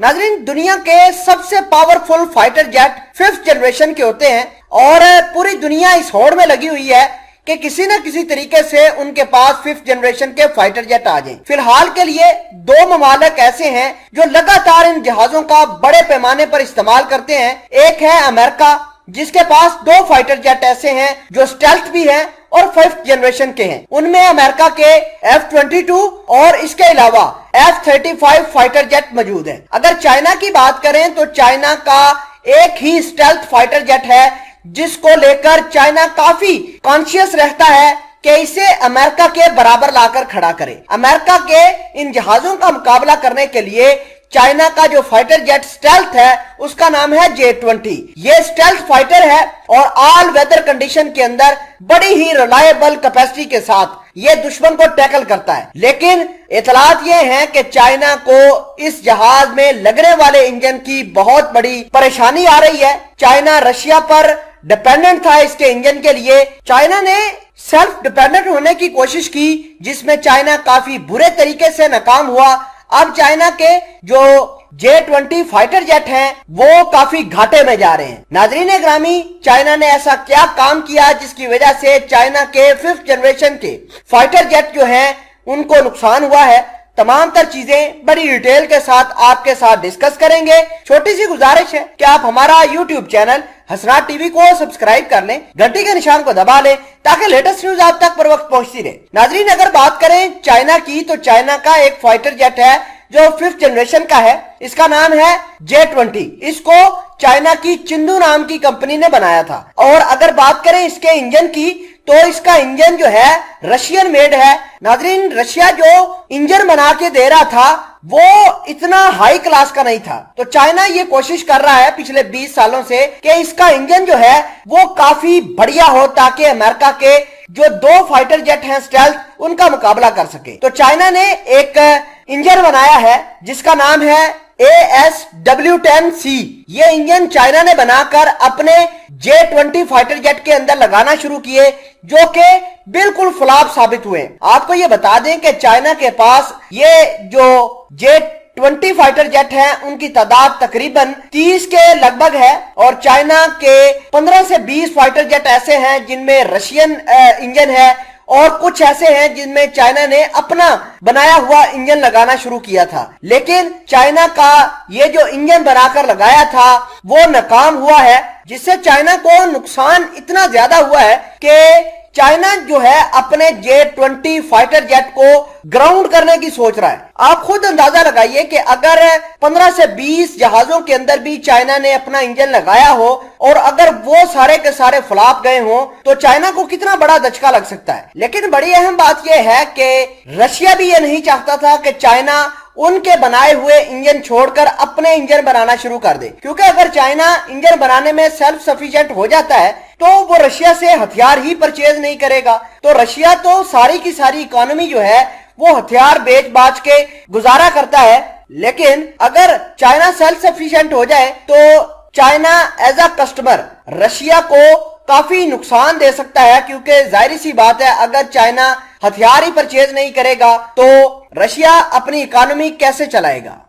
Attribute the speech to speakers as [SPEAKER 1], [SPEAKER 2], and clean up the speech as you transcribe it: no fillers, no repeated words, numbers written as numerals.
[SPEAKER 1] नाज़रीन, दुनिया के सबसे powerful fighter jet 5th generation के होते हैं और पूरी दुनिया इस होड़ में लगी हुई है कि किसी न किसी तरीके से उनके पास 5th जनरेशन के फाइटर जेट आ जाएं। फिलहाल के लिए 2 ममालिक ऐसे हैं जो लगातार इन जहाजों का बड़े पैमाने पर इस्तेमाल करते हैं। एक है अमेरिका, जिसके पास 2 फाइटर जेट ऐसे हैं जो स्टेल्थ भी हैं और 5th जनरेशन के हैं। उनमें अमेरिका के F-22 और इसके अलावा F-35 फाइटर जेट मौजूद हैं। अगर चाइना की बात करें तो चाइना का एक ही स्टेल्थ फाइटर जेट है, जिसको लेकर चाइना काफी कॉन्शियस रहता है कि इसे अमेरिका के बराबर लाकर खड़ा करे। अमेरिका के इन जहाजों का मुकाबला करने के लिए चाइना का जो फाइटर जेट स्टेल्थ है उसका नाम है J-20। ये स्टेल्थ फाइटर है और ऑल वेदर कंडीशन के अंदर बड़ी ही रिलायबल कैपेसिटी के साथ ये दुश्मन को टैकल करता है। लेकिन इतलात ये हैं कि चाइना को इस जहाज में लगने वाले इंजन की बहुत बड़ी परेशानी आ रही है। चाइना रशिया पर डिपेंडेंट था इसके इंजन के लिए। चाइना ने सेल्फ डिपेंडेंट होने की कोशिश की, जिसमें चाइना काफी बुरे तरीके से नाकाम हुआ। अब चाइना के जो J-20 फाइटर जेट हैं वो काफी घाटे में जा रहे हैं। नाज़रीन ग्रामी, चाइना ने ऐसा क्या काम किया जिसकी वजह से चाइना के 5th जनरेशन के फाइटर जेट जो हैं उनको नुकसान हुआ है? तमाम तर चीजें बड़ी डिटेल के साथ आपके साथ डिस्कस करेंगे। छोटी सी गुजारिश है कि आप हमारा YouTube चैनल हसनात टीवी को सब्सक्राइब कर लें, घंटी के निशान को दबा लें ताकि लेटेस्ट न्यूज आप तक पर वक्त पहुंचती रहे। नाज़रीन, अगर बात करें चाइना की तो चाइना का एक फाइटर जेट है जो 5th जनरेशन का है। इसका नाम है J-20। इसको चाइना की चिंदू नाम की कंपनी ने बनाया था। और अगर बात करें इसके इंजन की तो इसका इंजन जो है रशियन मेड है। नाज़रीन, रशिया जो इंजन बना के दे रहा था वो इतना हाई क्लास का नहीं था, तो चाइना ये कोशिश कर रहा है पिछले 20 सालों से कि इसका इंजन जो है वो काफी बढ़िया हो ताकि अमेरिका के जो 2 फाइटर जेट हैं स्टेल्थ उनका मुकाबला कर सके। तो चाइना ने एक इंजन बनाया है जिसका नाम है ASW-10C। ये इंजन चाइना ने बनाकर अपने J-20 फाइटर जेट के अंदर लगाना शुरू किए, जो कि बिल्कुल फ्लॉप साबित हुए। आपको ये बता दें कि चाइना के पास ये जो J-20 फाइटर जेट हैं उनकी तादाद तकरीबन 30 के लगभग है और चाइना के 15 से 20 फाइटर जेट ऐसे हैं जिनमें रशियन इंजन है और कुछ ऐसे हैं जिनमें चाइना ने अपना बनाया हुआ इंजन लगाना शुरू किया था। लेकिन चाइना का ये जो इंजन बनाकर लगाया था वो नाकाम हुआ है, जिससे चाइना को नुकसान इतना ज्यादा हुआ है कि चाइना जो है अपने J-20 फाइटर जेट को ग्राउंड करने की सोच रहा है। आप खुद अंदाजा लगाइए कि अगर 15 से 20 जहाजों के अंदर भी चाइना ने अपना इंजन लगाया हो और अगर वो सारे के सारे फ्लॉप गए हो तो चाइना को कितना बड़ा धचका लग सकता है। लेकिन बड़ी अहम बात यह है कि रशिया भी ये नहीं चाहता था कि चाइना उनके बनाए हुए इंजन छोड़कर अपने इंजन बनाना शुरू कर दे, क्योंकि अगर चाइना इंजन बनाने में सेल्फ सफिशिएंट हो जाता है तो वो रशिया से हथियार ही परचेज नहीं करेगा। तो रशिया तो सारी की सारी इकोनॉमी जो है वो हथियार बेच बाच के गुजारा करता है। लेकिन अगर चाइना सेल्फ सफिशिएंट हो जाए तो China as a customer Russia को काफी नुकसान दे सकता है, क्योंकि जाहिर सी बात है अगर चाइना हथियार ही परचेज नहीं करेगा तो रशिया अपनी इकोनॉमी कैसे चलाएगा।